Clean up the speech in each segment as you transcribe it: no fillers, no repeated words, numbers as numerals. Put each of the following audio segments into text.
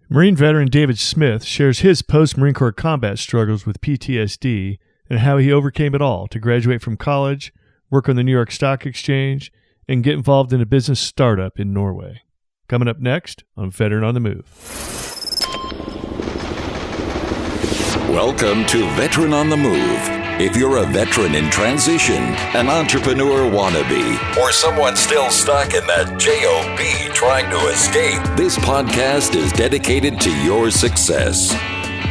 Marine veteran David Smith shares his post-Marine Corps combat struggles with PTSD and how he overcame it all to graduate from college, work on the New York Stock Exchange, and get involved in a business startup in Norway. Coming up next on Veteran on the Move. Welcome to Veteran on the Move. If you're a veteran in transition, an entrepreneur wannabe, or someone still stuck in that JOB trying to escape, this podcast is dedicated to your success.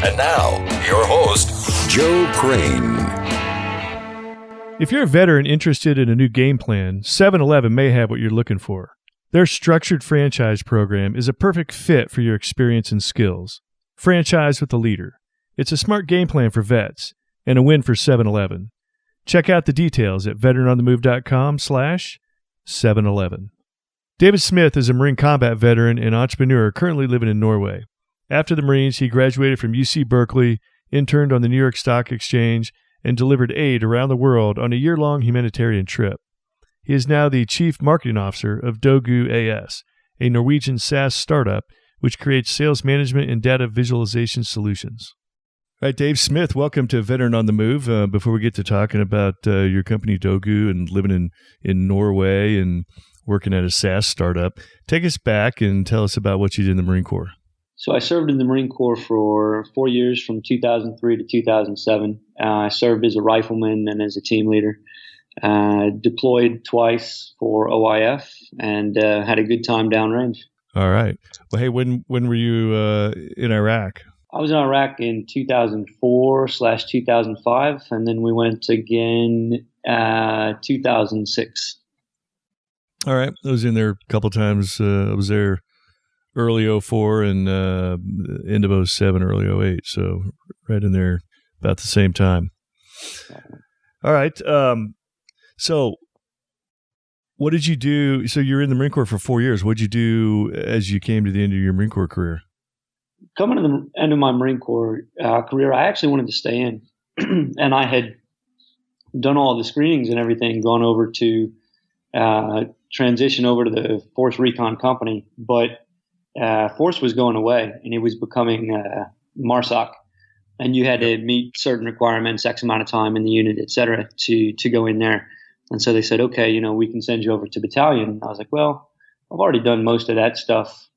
And now, your host, Joe Crane. If you're a veteran interested in a new game plan, 7-Eleven may have what you're looking for. Their structured franchise program is a perfect fit for your experience and skills. Franchise with a leader. It's a smart game plan for vets and a win for 7-Eleven. Check out the details at veteranonthemove.com/7-Eleven. David Smith is a Marine combat veteran and entrepreneur currently living in Norway. After the Marines, he graduated from UC Berkeley, interned on the New York Stock Exchange, and delivered aid around the world on a year-long humanitarian trip. He is now the Chief Marketing Officer of Dogu AS, a Norwegian SaaS startup which creates sales management and data visualization solutions. All right, Dave Smith, welcome to Veteran on the Move. Before we get to talking about your company Dogu and living in Norway and working at a SaaS startup, take us back and tell us about what you did in the Marine Corps. So I served in the Marine Corps for 4 years, from 2003 to 2007. I served as a rifleman and as a team leader. Deployed twice for OIF and had a good time downrange. All right. Well, hey, when were you in Iraq? I was in Iraq in 2004/2005, and then we went again 2006. All right. I was in there a couple times. I was there early 04 and end of 07, early 08. So right in there about the same time. All right. So what did you do? So you're in the Marine Corps for 4 years. What did you do as you came to the end of your Marine Corps career? Coming to the end of my Marine Corps career, I actually wanted to stay in. And I had done all the screenings and everything, gone over to transition over to the Force Recon Company. But Force was going away, and it was becoming MARSOC. And you had to meet certain requirements, X amount of time in the unit, et cetera, to go in there. And so they said, okay, we can send you over to battalion. And I was like, well, I've already done most of that stuff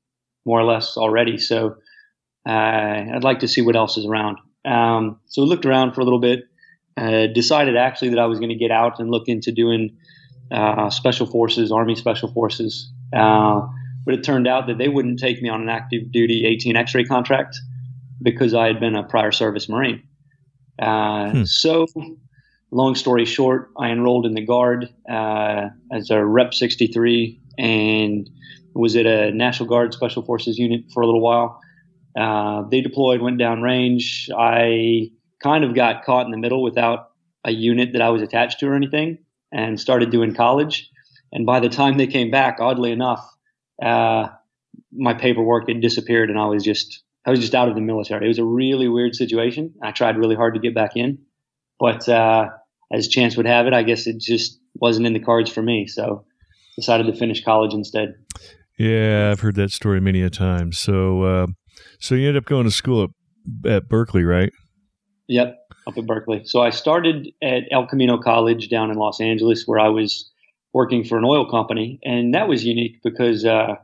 more or less already. So I'd like to see what else is around. So we looked around for a little bit, decided actually that I was going to get out and look into doing Special Forces, Army Special Forces. But it turned out that they wouldn't take me on an active duty 18 X-ray contract because I had been a prior service Marine. So long story short, I enrolled in the Guard as a Rep 63 and was at a National Guard Special Forces unit for a little while. They deployed, went down range. I kind of got caught in the middle without a unit that I was attached to or anything, and started doing college. And by the time they came back, oddly enough, my paperwork had disappeared, and I was just out of the military. It was a really weird situation. I tried really hard to get back in, but as chance would have it, I guess it just wasn't in the cards for me. So decided to finish college instead. Yeah, I've heard that story many a time. So you ended up going to school at Berkeley, right? Yep, up at Berkeley. So I started at El Camino College down in Los Angeles, where I was working for an oil company. And that was unique because, of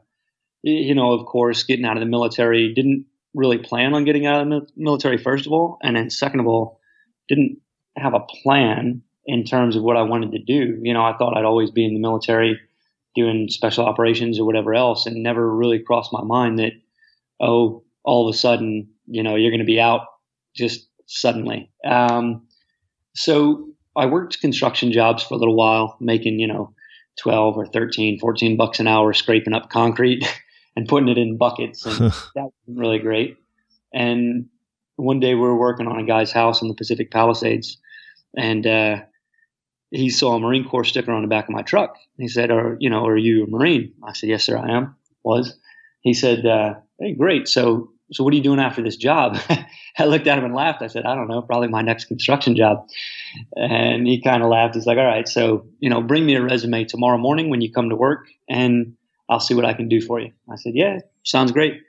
course, getting out of the military, didn't really plan on getting out of the military, first of all. And then second of all, didn't have a plan in terms of what I wanted to do. I thought I'd always be in the military doing special operations or whatever else, and never really crossed my mind that, all of a sudden, you're going to be out just suddenly. So I worked construction jobs for a little while, making, 12 or 13, 14 bucks an hour, scraping up concrete and putting it in buckets. And that wasn't really great. And one day we were working on a guy's house in the Pacific Palisades, and he saw a Marine Corps sticker on the back of my truck. He said, are you a Marine? I said, yes, sir, I am. He said, hey, great. So what are you doing after this job? I looked at him and laughed. I said, I don't know, probably my next construction job. And he kind of laughed. He's like, all right, so, bring me a resume tomorrow morning when you come to work, and I'll see what I can do for you. I said, yeah, sounds great.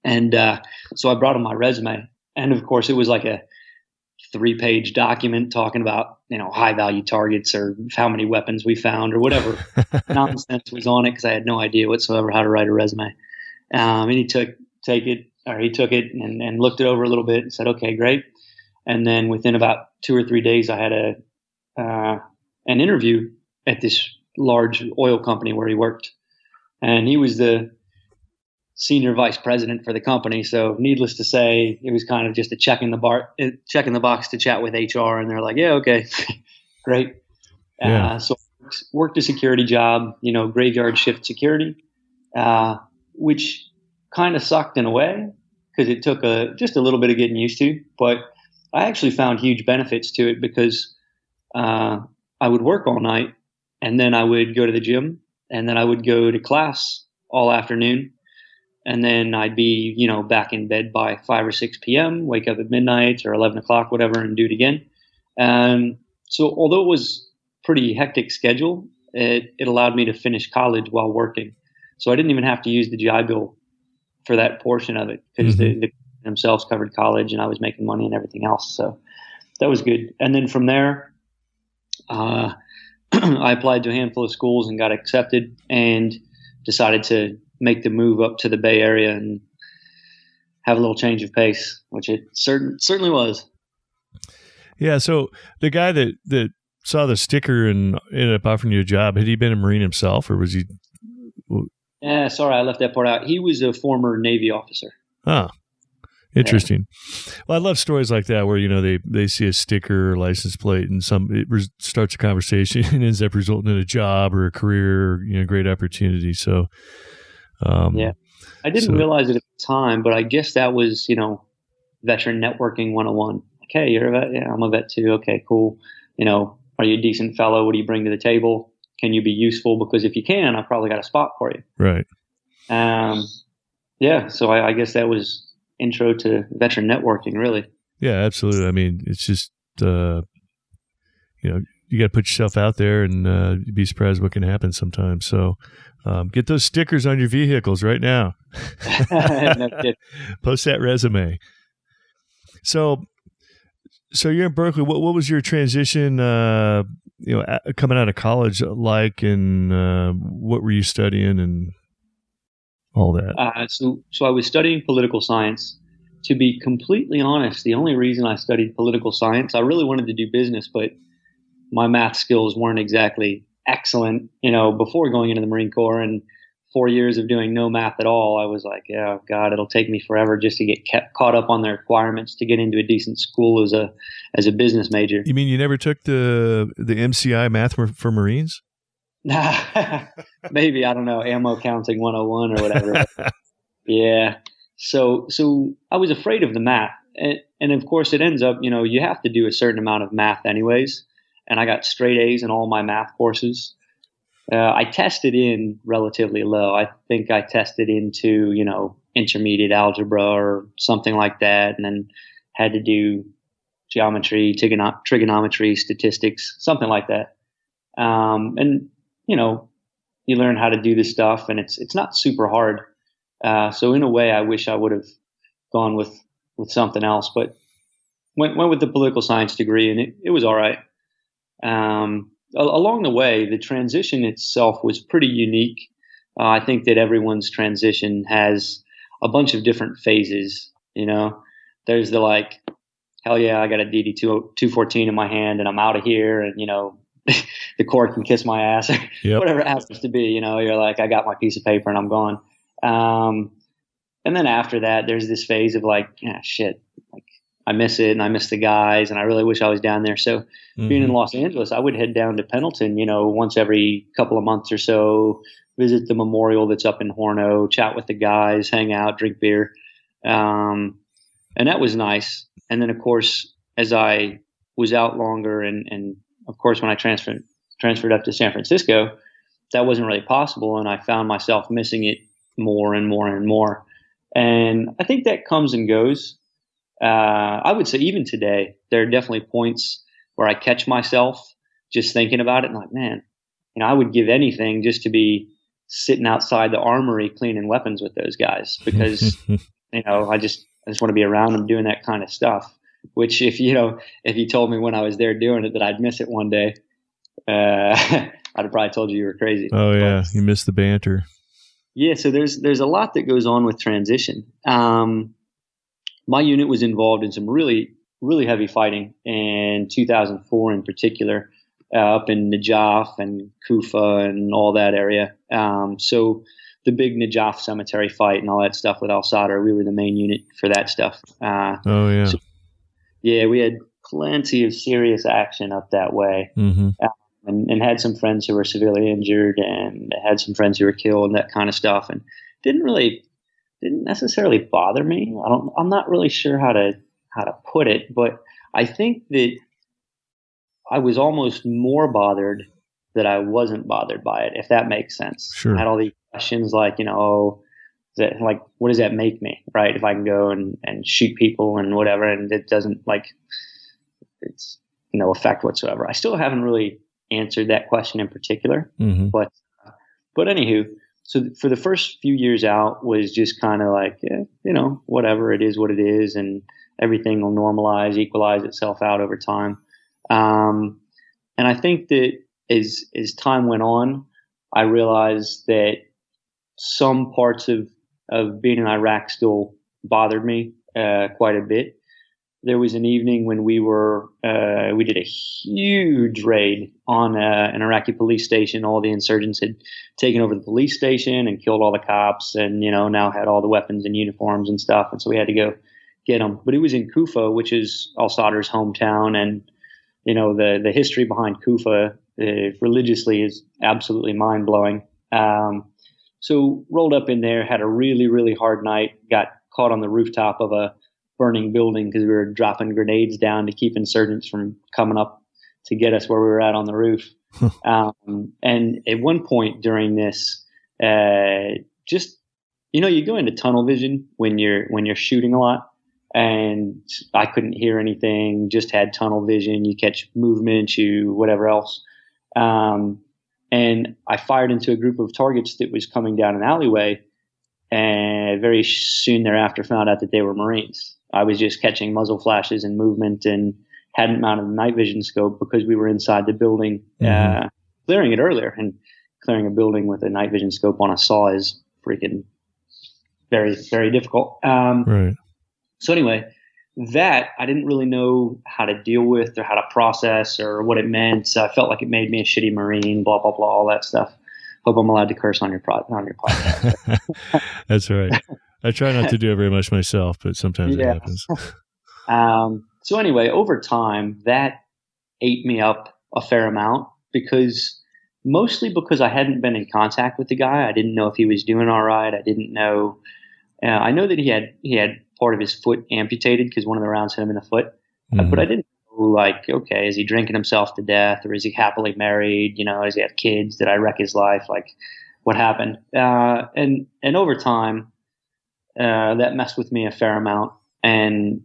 And so I brought him my resume. And of course, it was like a 3-page document talking about, high value targets or how many weapons we found or whatever nonsense was on it, because I had no idea whatsoever how to write a resume. And he took it and looked it over a little bit and said, okay, great. And then within about 2 or 3 days, I had an interview at this large oil company where he worked. And he was the senior vice president for the company. So needless to say, it was kind of just a check in the box to chat with HR. And they're like, yeah, okay, great. Yeah. So worked a security job, graveyard shift security, which kind of sucked in a way because it took just a little bit of getting used to. But I actually found huge benefits to it because I would work all night and then I would go to the gym and then I would go to class all afternoon. And then I'd be, back in bed by 5 or 6 p.m., wake up at midnight or 11 o'clock, whatever, and do it again. And so although it was pretty hectic schedule, it allowed me to finish college while working. So I didn't even have to use the GI Bill for that portion of it because they themselves covered college and I was making money and everything else. So that was good. And then from there, I applied to a handful of schools and got accepted and decided to make the move up to the Bay Area and have a little change of pace, which it certainly was. Yeah. So the guy that saw the sticker and ended up offering you a job, had he been a Marine himself or was he? Yeah, sorry, I left that part out. He was a former Navy officer. Oh, interesting. Yeah. Well, I love stories like that where, they see a sticker or license plate and it starts a conversation and ends up resulting in a job or a career, or, great opportunity. So, yeah, I didn't realize it at the time, but I guess that was, veteran networking 101. Okay, you're a vet. Yeah, I'm a vet too. Okay, cool. Are you a decent fellow? What do you bring to the table? Can you be useful? Because if you can, I probably got a spot for you. Right. Yeah. So I guess that was intro to veteran networking, really. Yeah, absolutely. I mean, it's just, you got to put yourself out there and you'd be surprised what can happen sometimes. So get those stickers on your vehicles right now. No kidding. Post that resume. So you're in Berkeley. What was your transition, coming out of college like, and what were you studying and all that? So I was studying political science. To be completely honest, the only reason I studied political science, I really wanted to do business, but my math skills weren't exactly excellent, before going into the Marine Corps, and 4 years of doing no math at all. I was like, oh God, it'll take me forever just to get caught up on the requirements to get into a decent school as a business major. You mean you never took the MCI math for Marines? Maybe, I don't know, ammo counting 101 or whatever. Yeah. So I was afraid of the math. And of course it ends up, you have to do a certain amount of math anyways. And I got straight A's in all my math courses. I tested in relatively low. I think I tested into, intermediate algebra or something like that. And then had to do geometry, trigonometry, statistics, something like that. And, you learn how to do this stuff and it's not super hard. So in a way, I wish I would have gone with something else, but went with the political science degree and it was all right. Along the way, the transition itself was pretty unique. I think that everyone's transition has a bunch of different phases. There's the hell yeah, I got a DD 214 in my hand and I'm out of here, and the court can kiss my ass, yep. Whatever it happens to be. You're like, I got my piece of paper and I'm gone. And then after that, there's this phase of shit, I miss it and I miss the guys and I really wish I was down there. So being in Los Angeles, I would head down to Pendleton, once every couple of months or so, visit the memorial that's up in Horno, chat with the guys, hang out, drink beer. And that was nice. And then of course, as I was out longer and of course, when I transferred up to San Francisco, that wasn't really possible. And I found myself missing it more and more and more. And I think that comes and goes. I would say even today, there are definitely points where I catch myself just thinking about it and man, I would give anything just to be sitting outside the armory cleaning weapons with those guys, because I just want to be around them doing that kind of stuff. Which if you told me when I was there doing it that I'd miss it one day, I'd have probably told you were crazy. Oh yeah, you missed the banter. Yeah, so there's a lot that goes on with transition. My unit was involved in some really, really heavy fighting in 2004 in particular, up in Najaf and Kufa and all that area. So the big Najaf cemetery fight and all that stuff with al-Sadr, we were the main unit for that stuff. Oh yeah. So, yeah, we had plenty of serious action up that way. Mm-hmm. And had some friends who were severely injured and had some friends who were killed and that kind of stuff. And didn't necessarily bother me. I'm not really sure how to put it, but I think that I was almost more bothered that I wasn't bothered by it, if that makes sense. Sure. I had all these questions like, what does that make me, right? If I can go and shoot people and whatever, and it doesn't it's no effect whatsoever. I still haven't really answered that question in particular, mm-hmm. but anywho, so for the first few years out was just kind of like, whatever, it is what it is, and everything will normalize, equalize itself out over time. And I think that as time went on, I realized that some parts of being in Iraq still bothered me quite a bit. There was an evening when we did a huge raid on an Iraqi police station. All the insurgents had taken over the police station and killed all the cops, and now had all the weapons and uniforms and stuff. And so we had to go get them. But it was in Kufa, which is al-Sadr's hometown, and the history behind Kufa religiously is absolutely mind blowing. So rolled up in there, had a really, really hard night. Got caught on the rooftop of a burning building because we were dropping grenades down to keep insurgents from coming up to get us where we were at on the roof. And at one point during this, you go into tunnel vision when you're shooting a lot, and I couldn't hear anything, just had tunnel vision. You catch movement, whatever else. And I fired into a group of targets that was coming down an alleyway, and very soon thereafter found out that they were Marines. I was just catching muzzle flashes and movement, and hadn't mounted a night vision scope because we were inside the building, clearing it earlier. And clearing a building with a night vision scope on a saw is freaking very, very difficult. Right. So anyway, that I didn't really know how to deal with or how to process or what it meant. So I felt like it made me a shitty Marine, blah, blah, blah, all that stuff. Hope I'm allowed to curse on your podcast. That's right. I try not to do it very much myself, but sometimes it happens. So anyway, over time, that ate me up a fair amount mostly because I hadn't been in contact with the guy. I didn't know if he was doing all right. I didn't know. I know that he had part of his foot amputated because one of the rounds hit him in the foot. Mm-hmm. But I didn't know, okay, is he drinking himself to death, or is he happily married? Does he have kids? Did I wreck his life? What happened? And over time, that messed with me a fair amount and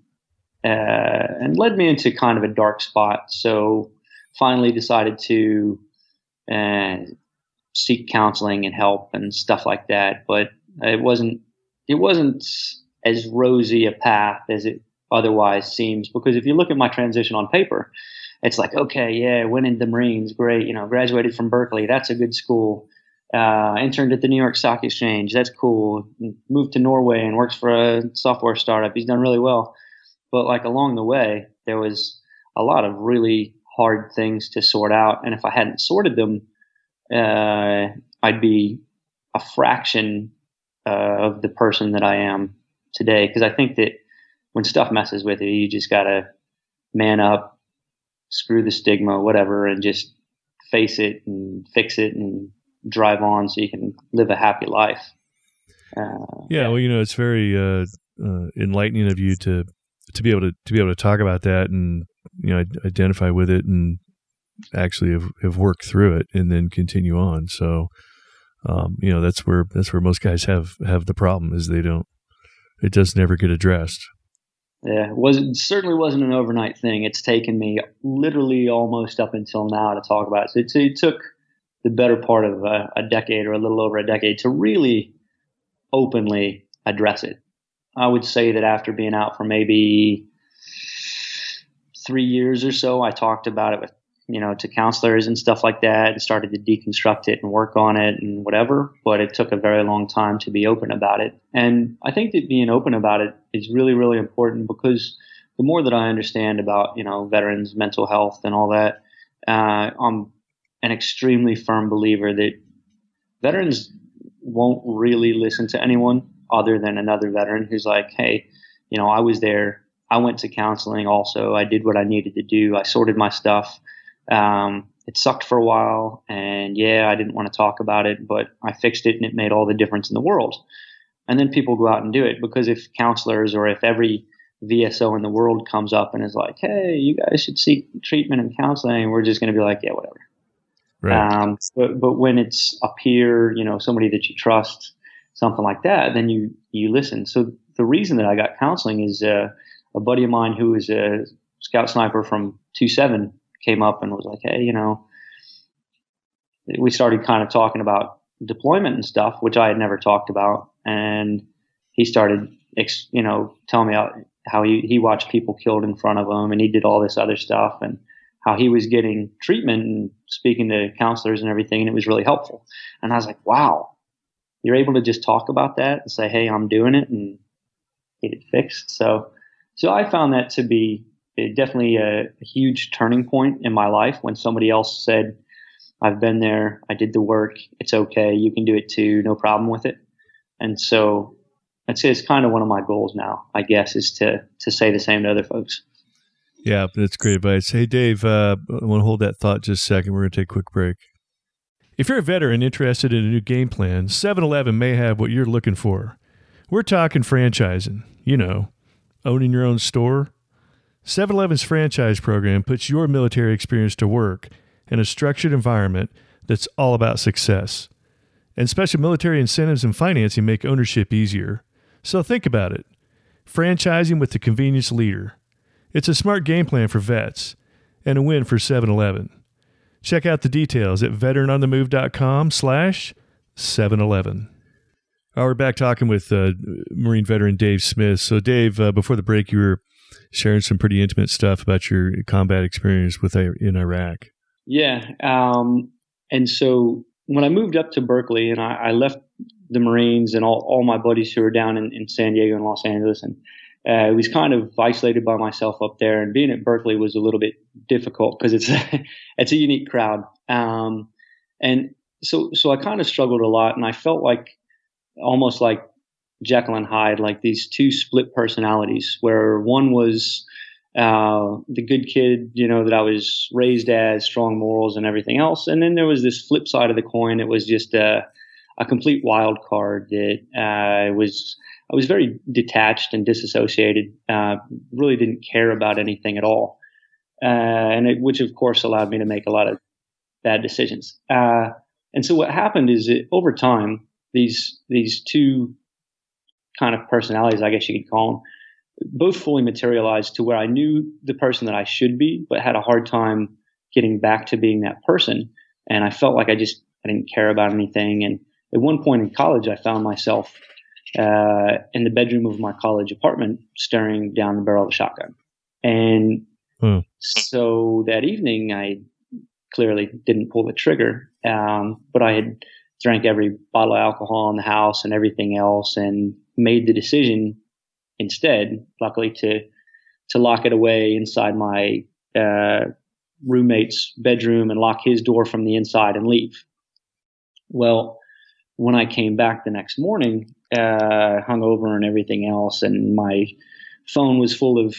led me into kind of a dark spot. So finally decided to seek counseling and help and stuff like that. But it wasn't as rosy a path as it otherwise seems, because if you look at my transition on paper, it's like, okay, yeah, went into the Marines, great, graduated from Berkeley, that's a good school. Interned at the New York Stock Exchange, that's cool. Moved to Norway and works for a software startup. He's done really well. But along the way, there was a lot of really hard things to sort out. And if I hadn't sorted them, I'd be a fraction of the person that I am today. Because I think that when stuff messes with you just got to man up, screw the stigma, whatever, and just face it and fix it and drive on so you can live a happy life. Well, it's very enlightening of you to be able to talk about that and identify with it and actually have worked through it and then continue on. So that's where most guys have the problem, is it doesn't ever get addressed. Yeah, certainly wasn't an overnight thing. It's taken me literally almost up until now to talk about it. So it took the better part of a decade, or a little over a decade, to really openly address it. I would say that after being out for maybe 3 years or so, I talked about it with, to counselors and stuff like that, and started to deconstruct it and work on it and whatever. But it took a very long time to be open about it. And I think that being open about it is really, really important, because the more that I understand about, veterans' mental health and all that, I'm an extremely firm believer that veterans won't really listen to anyone other than another veteran who's like, hey, I was there. I went to counseling also. I did what I needed to do. I sorted my stuff. It sucked for a while, and I didn't want to talk about it, but I fixed it, and it made all the difference in the world. And then people go out and do it, because if counselors, or if every VSO in the world comes up and is like, hey, you guys should seek treatment and counseling, we're just going to be like, yeah, whatever. Right. But when it's a peer, somebody that you trust, something like that, then you listen. So the reason that I got counseling is a buddy of mine who was a scout sniper from 2-7 came up and was like, hey, we started kind of talking about deployment and stuff, which I had never talked about. And he started, telling me how he watched people killed in front of him, and he did all this other stuff, and how he was getting treatment and speaking to counselors and everything. And it was really helpful. And I was like, wow, you're able to just talk about that and say, hey, I'm doing it, and get it fixed. So I found that to be definitely a huge turning point in my life, when somebody else said, I've been there, I did the work, it's okay, you can do it too, no problem with it. And so I'd say it's kind of one of my goals now, I guess, is to say the same to other folks. Yeah, that's great advice. Hey, Dave, I want to hold that thought just a second. We're going to take a quick break. If you're a veteran interested in a new game plan, 7-Eleven may have what you're looking for. We're talking franchising, owning your own store. 7-Eleven's franchise program puts your military experience to work in a structured environment that's all about success. And special military incentives and financing make ownership easier. So think about it. Franchising with the convenience leader. It's a smart game plan for vets and a win for 7-Eleven. Check out the details at veteranonthemove.com/711. We're back talking with Marine veteran Dave Smith. So Dave, before the break, you were sharing some pretty intimate stuff about your combat experience in Iraq. Yeah. And so when I moved up to Berkeley, and I left the Marines and all my buddies who were down in San Diego and Los Angeles, and I was kind of isolated by myself up there, and being at Berkeley was a little bit difficult because it's a unique crowd. And so I kind of struggled a lot, and I felt like almost like Jekyll and Hyde, like these two split personalities, where one was the good kid, that I was raised as, strong morals and everything else. And then there was this flip side of the coin. It was just a complete wild card that I was very detached and disassociated, really didn't care about anything at all. Which of course allowed me to make a lot of bad decisions. And so what happened is that over time, these two kind of personalities, I guess you could call them, both fully materialized to where I knew the person that I should be, but had a hard time getting back to being that person. And I felt like I didn't care about anything. And at one point in college, I found myself in the bedroom of my college apartment, staring down the barrel of a shotgun. And so that evening, I clearly didn't pull the trigger, but I had drank every bottle of alcohol in the house and everything else, and made the decision instead, luckily, to lock it away inside my roommate's bedroom and lock his door from the inside and leave. Well, when I came back the next morning, hungover and everything else, and my phone was full of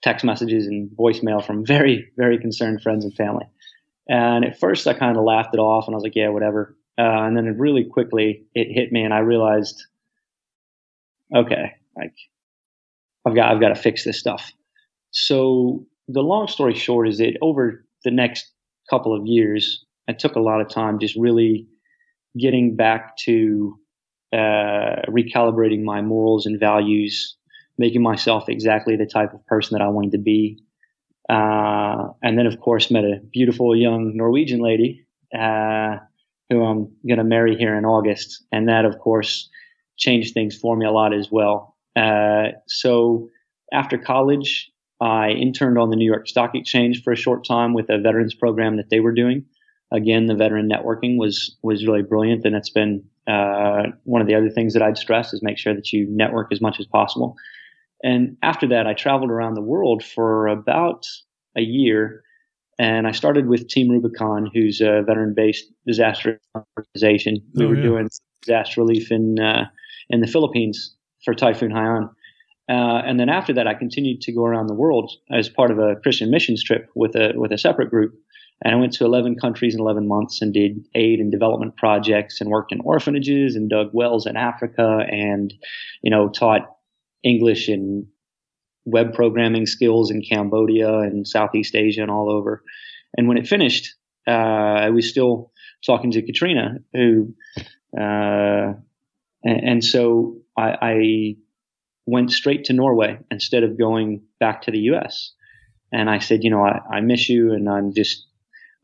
text messages and voicemail from very, very concerned friends and family. And at first I kind of laughed it off, and I was like, yeah, whatever. And then really quickly it hit me, and I realized, okay, like I've got to fix this stuff. So the long story short is that over the next couple of years, I took a lot of time just really getting back to recalibrating my morals and values, making myself exactly the type of person that I wanted to be. And then, of course, met a beautiful young Norwegian lady who I'm going to marry here in August. And that, of course, changed things for me a lot as well. So after college, I interned on the New York Stock Exchange for a short time with a veterans program that they were doing. Again, the veteran networking was really brilliant, and it's been one of the other things that I'd stress is make sure that you network as much as possible. And after that, I traveled around the world for about a year, and I started with Team Rubicon, who's a veteran-based disaster organization. We were doing disaster relief in the Philippines for Typhoon Haiyan. And then after that, I continued to go around the world as part of a Christian missions trip with a separate group. And I went to 11 countries in 11 months and did aid and development projects and worked in orphanages and dug wells in Africa and, taught English and web programming skills in Cambodia and Southeast Asia and all over. And when it finished, I was still talking to Katrina, who, and so I went straight to Norway instead of going back to the U.S. And I said, I miss you, and I'm just,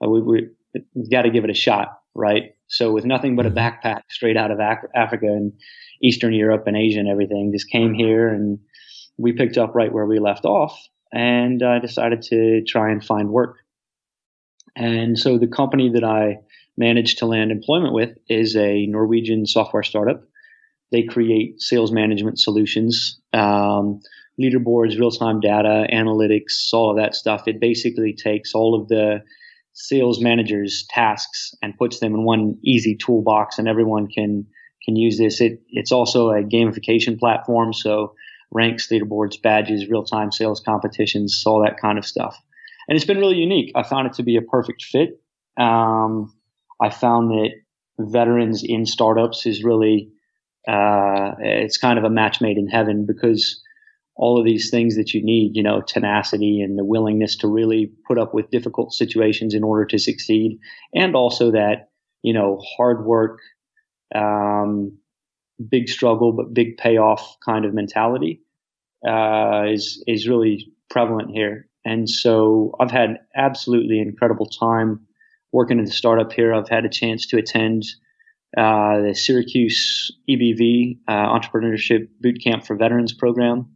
we've got to give it a shot, right? So with nothing but a backpack straight out of Africa and Eastern Europe and Asia and everything, just came here, and we picked up right where we left off, and I decided to try and find work. And so the company that I managed to land employment with is a Norwegian software startup. They create sales management solutions, leaderboards, real-time data, analytics, all of that stuff. It basically takes all of the sales managers' tasks and puts them in one easy toolbox, and everyone can use this. It's also a gamification platform, so ranks, leaderboards, badges, real-time sales competitions, all that kind of stuff. And it's been really unique. I found it to be a perfect fit. I found that veterans in startups is really it's kind of a match made in heaven, because all of these things that you need, tenacity and the willingness to really put up with difficult situations in order to succeed. And also that, hard work, big struggle, but big payoff kind of mentality, is really prevalent here. And so I've had absolutely incredible time working in the startup here. I've had a chance to attend the Syracuse EBV Entrepreneurship Bootcamp for Veterans program.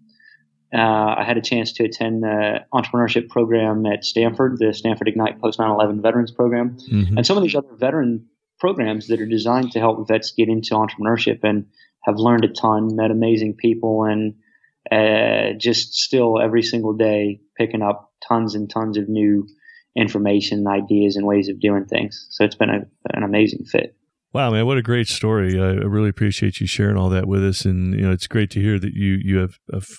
I had a chance to attend the entrepreneurship program at Stanford, the Stanford Ignite Post 9/11 Veterans program, and some of these other veteran programs that are designed to help vets get into entrepreneurship, and have learned a ton, met amazing people, and just still every single day picking up tons and tons of new information, ideas, and ways of doing things. So it's been an amazing fit. Wow, man, what a great story. I really appreciate you sharing all that with us. And, it's great to hear that you have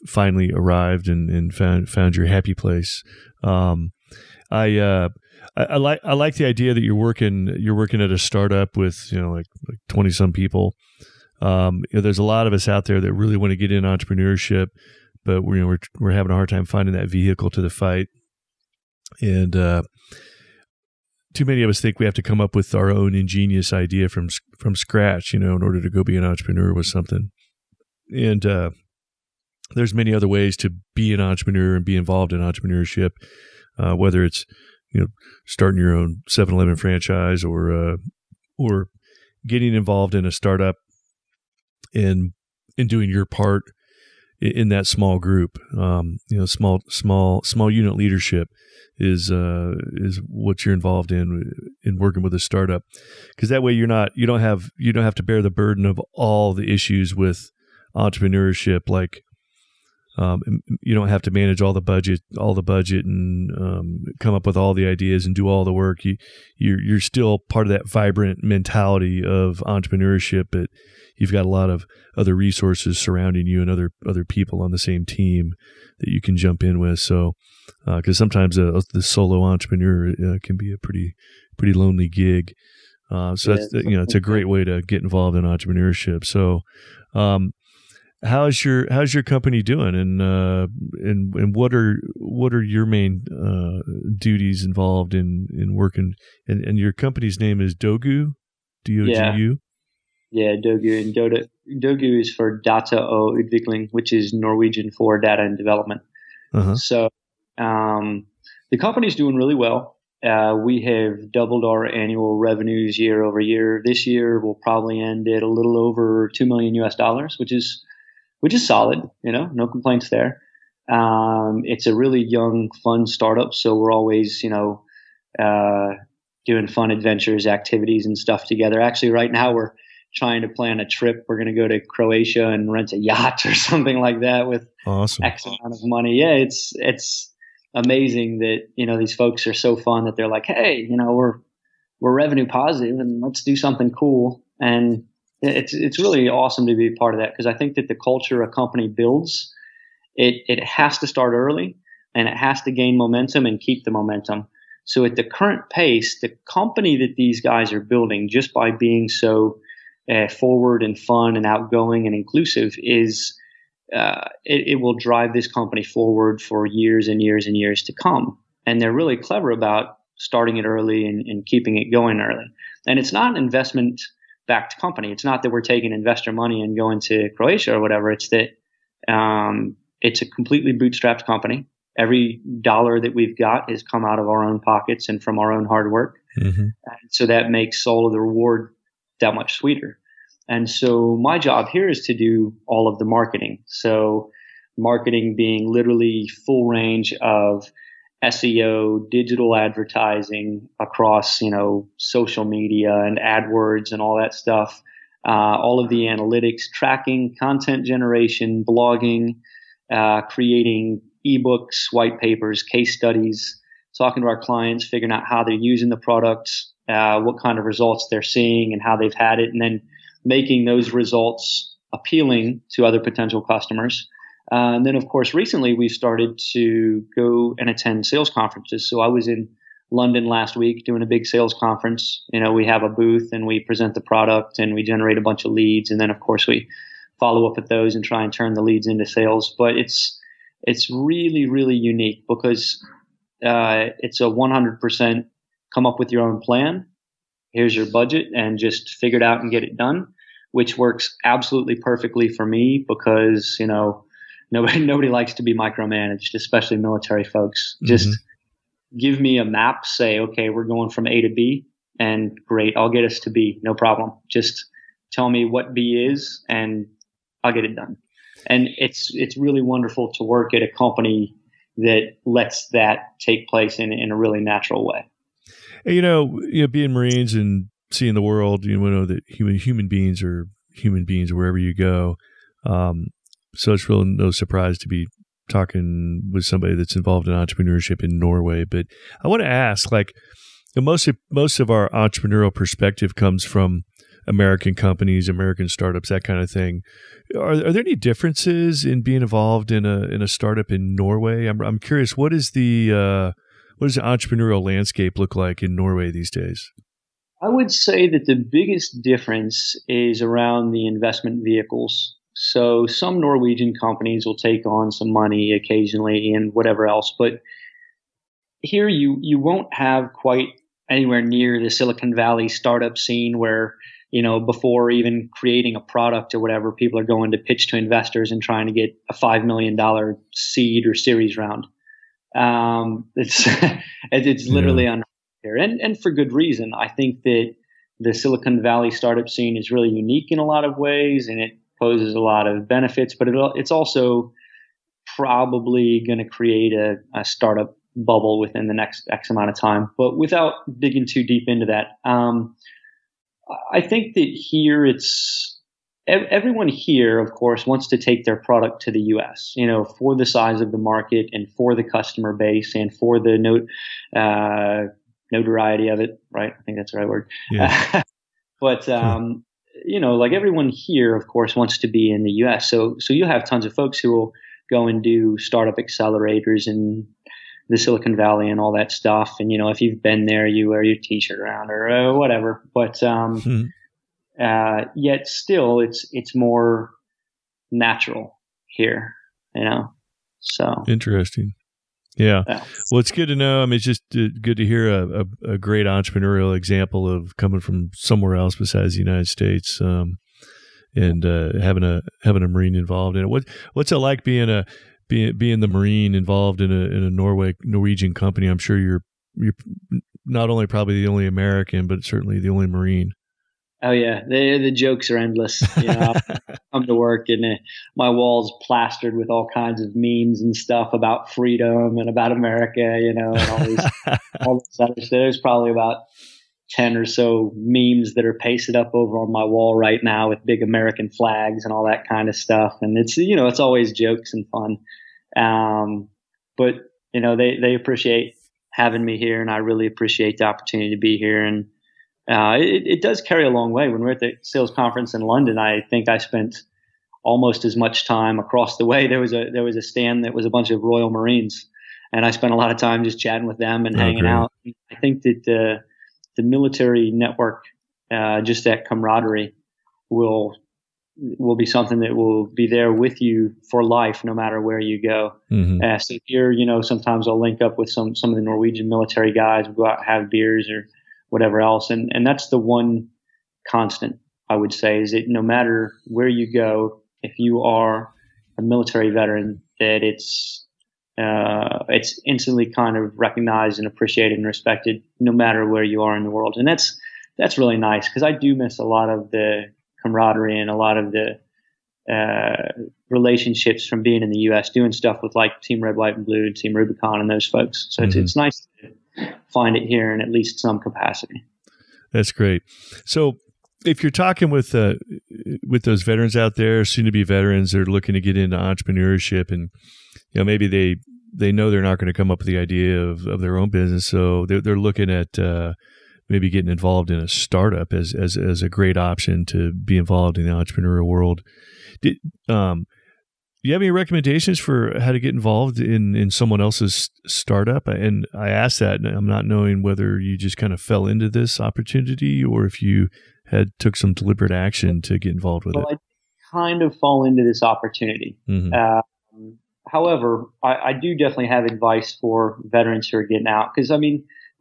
finally arrived and found your happy place. I like the idea that you're working at a startup with, like 20 some people. There's a lot of us out there that really want to get in entrepreneurship, but we're having a hard time finding that vehicle to the fight. And, too many of us think we have to come up with our own ingenious idea from scratch, in order to go be an entrepreneur with something. And there's many other ways to be an entrepreneur and be involved in entrepreneurship, whether it's starting your own 7-Eleven franchise or getting involved in a startup and doing your part in that small group. Small unit leadership is what you're involved in working with a startup, because that way you don't have to bear the burden of all the issues with entrepreneurship. Like you don't have to manage all the budget and come up with all the ideas and do all the work. You're still part of that vibrant mentality of entrepreneurship, but you've got a lot of other resources surrounding you and other people on the same team that you can jump in with. So, because sometimes the solo entrepreneur can be a pretty lonely gig. So that's it's a great way to get involved in entrepreneurship. So, how's your company doing, and what are your main duties involved in working? And your company's name is Dogu, Dogu. Yeah, Dogu, and Dogu is for Data og Utvikling, which is Norwegian for data and development. Uh-huh. So the company's doing really well. We have doubled our annual revenues year over year. This year we'll probably end at a little over $2 million US, which is which is solid, no complaints there. It's a really young, fun startup. So we're always, doing fun adventures, activities and stuff together. Actually, right now we're trying to plan a trip. We're going to go to Croatia and rent a yacht or something like that with awesome X amount of money. Yeah, it's amazing that these folks are so fun that they're like, hey, we're revenue positive and let's do something cool. And it's really awesome to be a part of that, because I think that the culture a company builds, it has to start early and it has to gain momentum and keep the momentum. So at the current pace, the company that these guys are building, just by being so forward and fun and outgoing and inclusive, is it will drive this company forward for years and years and years to come. And they're really clever about starting it early and keeping it going early. And it's not an investment-backed company. It's not that we're taking investor money and going to Croatia or whatever. It's that it's a completely bootstrapped company. Every dollar that we've got has come out of our own pockets and from our own hard work. Mm-hmm. And so that makes all of the reward that much sweeter. And so my job here is to do all of the marketing. So marketing being literally full range of SEO, digital advertising across, social media and AdWords and all that stuff. All of the analytics, tracking, content generation, blogging, creating ebooks, white papers, case studies, talking to our clients, figuring out how they're using the products, what kind of results they're seeing and how they've had it, and then making those results appealing to other potential customers. And then, of course, recently we started to go and attend sales conferences. So I was in London last week doing a big sales conference. We have a booth and we present the product and we generate a bunch of leads. And then, of course, we follow up with those and try and turn the leads into sales. But it's really, really unique because it's a 100% come up with your own plan. Here's your budget and just figure it out and get it done, which works absolutely perfectly for me because, nobody likes to be micromanaged, especially military folks. Just give me a map, say, okay, we're going from A to B, and great, I'll get us to B, no problem. Just tell me what B is and I'll get it done. And it's really wonderful to work at a company that lets that take place in a really natural way. Being Marines and seeing the world, we know that human beings are human beings wherever you go. So it's really no surprise to be talking with somebody that's involved in entrepreneurship in Norway. But I want to ask, most of our entrepreneurial perspective comes from American companies, American startups, that kind of thing. Are there any differences in being involved in a startup in Norway? I'm curious. What does the entrepreneurial landscape look like in Norway these days? I would say that the biggest difference is around the investment vehicles. So some Norwegian companies will take on some money occasionally and whatever else, but here you won't have quite anywhere near the Silicon Valley startup scene where, before even creating a product or whatever, people are going to pitch to investors and trying to get a $5 million seed or series round. It's literally unheard of here, and for good reason. I think that the Silicon Valley startup scene is really unique in a lot of ways, and it poses a lot of benefits, but it's also probably going to create a startup bubble within the next X amount of time. But without digging too deep into that, I think that here everyone here, of course, wants to take their product to the U.S., for the size of the market and for the customer base and for the notoriety of it, right? I think that's the right word. Yeah. But, everyone here, of course, wants to be in the U.S. So you have tons of folks who will go and do startup accelerators in the Silicon Valley and all that stuff. And, if you've been there, you wear your T-shirt around or whatever. But yet still, it's more natural here, So interesting. Yeah. Well, it's good to know. I mean, it's just good to hear a great entrepreneurial example of coming from somewhere else besides the United States, and having a Marine involved in it. What's it like being the Marine involved in a Norwegian company? I'm sure you're not only probably the only American, but certainly the only Marine. Oh yeah, the jokes are endless. I come to work and my wall's plastered with all kinds of memes and stuff about freedom and about America, and all this other stuff. There's probably about 10 or so memes that are pasted up over on my wall right now with big American flags and all that kind of stuff. And it's always jokes and fun. But they appreciate having me here, and I really appreciate the opportunity to be here. And it does carry a long way. When we're at the sales conference in London, I think I spent almost as much time across the way. There was a stand that was a bunch of Royal Marines, and I spent a lot of time just chatting with them and hanging out. I think that the military network, just that camaraderie, will be something that will be there with you for life, no matter where you go. Mm-hmm. So here, sometimes I'll link up with some of the Norwegian military guys, we'll go out and have beers or whatever else. And that's the one constant, I would say, is that no matter where you go, if you are a military veteran, that it's instantly kind of recognized and appreciated and respected, no matter where you are in the world. And that's really nice, because I do miss a lot of the camaraderie and a lot of the relationships from being in the U.S., doing stuff with like Team Red, White, and Blue, and Team Rubicon, and those folks. So it's nice to find it here in at least some capacity. That's great. So if you're talking with those veterans out there, soon to be veterans, they're looking to get into entrepreneurship, and maybe they know they're not going to come up with the idea of their own business, so they're looking at maybe getting involved in a startup as a great option to be involved in the entrepreneurial world. Do you have any recommendations for how to get involved in someone else's startup? And I ask that, and I'm not knowing whether you just kind of fell into this opportunity or if you took some deliberate action to get involved with it. I kind of fall into this opportunity. Mm-hmm. However, I do definitely have advice for veterans who are getting out. Because,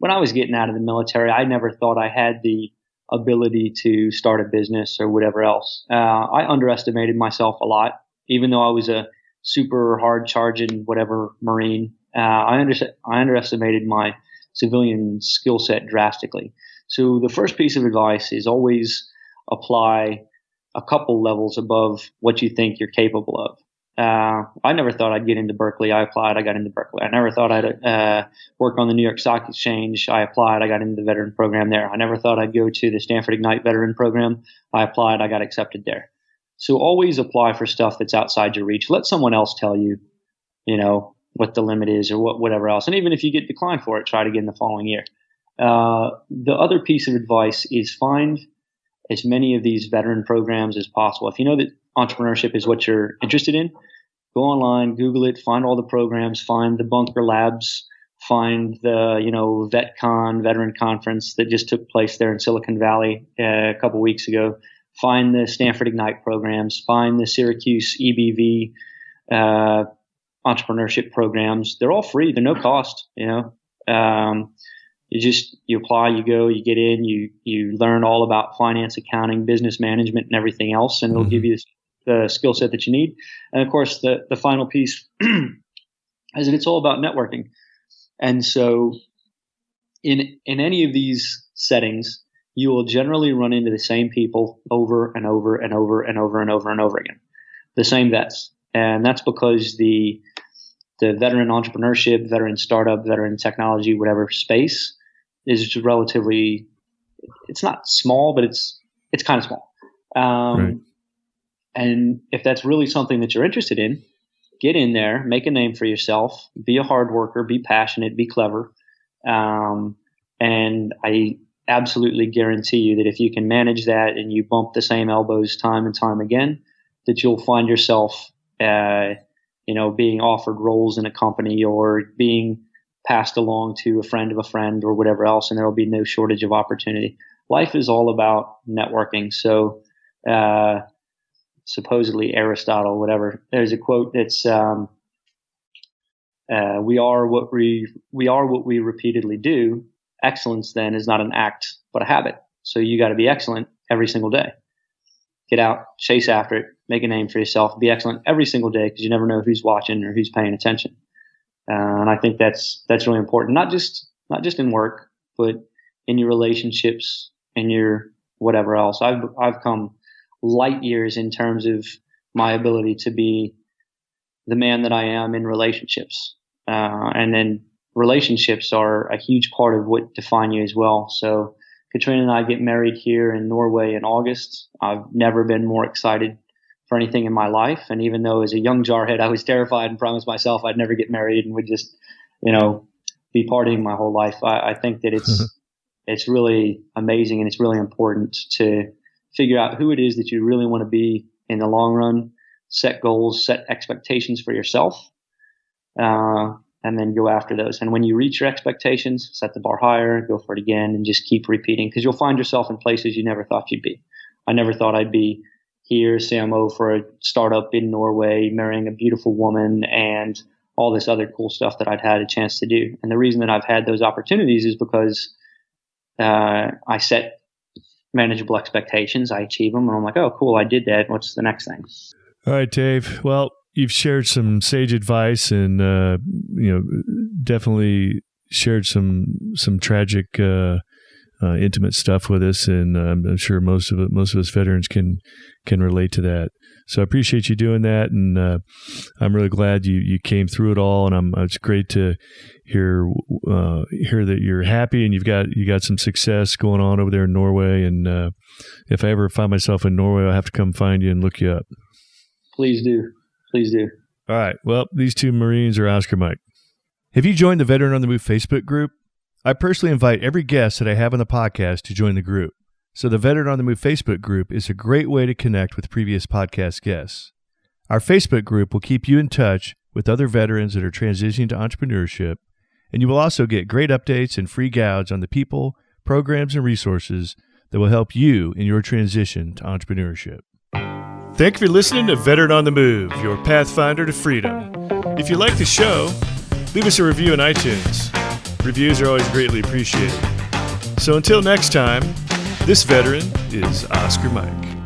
when I was getting out of the military, I never thought I had the ability to start a business or whatever else. I underestimated myself a lot, even though I was a super hard charging whatever Marine. I underestimated my civilian skill set drastically. So the first piece of advice is always apply a couple levels above what you think you're capable of. I never thought I'd get into Berkeley. I applied. I got into Berkeley. I never thought I'd work on the New York Stock Exchange. I applied. I got into the veteran program there. I never thought I'd go to the Stanford Ignite veteran program. I applied. I got accepted there. So always apply for stuff that's outside your reach. Let someone else tell you, what the limit is or whatever else. And even if you get declined for it, try to get in the following year. The other piece of advice is find as many of these veteran programs as possible. If you know that entrepreneurship is what you're interested in, go online, Google it, find all the programs, find the Bunker Labs, find the, VetCon, Veteran Conference that just took place there in Silicon Valley a couple weeks ago. Find the Stanford Ignite programs, find the Syracuse EBV entrepreneurship programs. They're all free. They're no cost, you apply, you go, you get in, you learn all about finance, accounting, business management, and everything else, and it'll give you the skill set that you need. And of course, the final piece is that it's all about networking. And so in any of these settings, you will generally run into the same people over and over and over and over and over and over again, the same vets. And that's because the veteran entrepreneurship, veteran startup, veteran technology, whatever space is relatively, it's not small, but it's kind of small. Right. And if that's really something that you're interested in, get in there, make a name for yourself, be a hard worker, be passionate, be clever. And I absolutely guarantee you that if you can manage that and you bump the same elbows time and time again, that you'll find yourself, being offered roles in a company or being passed along to a friend of a friend or whatever else, and there will be no shortage of opportunity. Life is all about networking. So, supposedly Aristotle, whatever. There's a quote that's, we are what we repeatedly do. Excellence then is not an act, but a habit. So you got to be excellent every single day. Get out, chase after it, make a name for yourself, be excellent every single day, because you never know who's watching or who's paying attention. And I think that's really important, not just in work, but in your relationships, in your whatever else. I've come light years in terms of my ability to be the man that I am in relationships. And then relationships are a huge part of what define you as well. So Katrina and I get married here in Norway in August. I've never been more excited for anything in my life. And even though as a young jarhead, I was terrified and promised myself I'd never get married and would just, be partying my whole life. I think that it's really amazing, and it's really important to figure out who it is that you really want to be in the long run, set goals, set expectations for yourself, and then go after those. And when you reach your expectations, set the bar higher, go for it again, and just keep repeating, because you'll find yourself in places you never thought you'd be. I never thought I'd be here, CMO for a startup in Norway, marrying a beautiful woman, and all this other cool stuff that I'd had a chance to do. And the reason that I've had those opportunities is because I set manageable expectations, I achieve them, and I'm like, oh, cool, I did that. What's the next thing? All right, Dave. Well, you've shared some sage advice, and definitely shared some tragic, intimate stuff with us, and I'm sure most of us veterans can relate to that. So I appreciate you doing that, and I'm really glad you came through it all. And it's great to hear that you're happy and you got some success going on over there in Norway. And if I ever find myself in Norway, I'll have to come find you and look you up. Please do. Please do. All right. Well, these two Marines are Oscar Mike. Have you joined the Veteran on the Move Facebook group? I personally invite every guest that I have on the podcast to join the group. So the Veteran on the Move Facebook group is a great way to connect with previous podcast guests. Our Facebook group will keep you in touch with other veterans that are transitioning to entrepreneurship, and you will also get great updates and free guides on the people, programs, and resources that will help you in your transition to entrepreneurship. Thank you for listening to Veteran on the Move, your pathfinder to freedom. If you like the show, leave us a review on iTunes. Reviews are always greatly appreciated. So until next time, this veteran is Oscar Mike.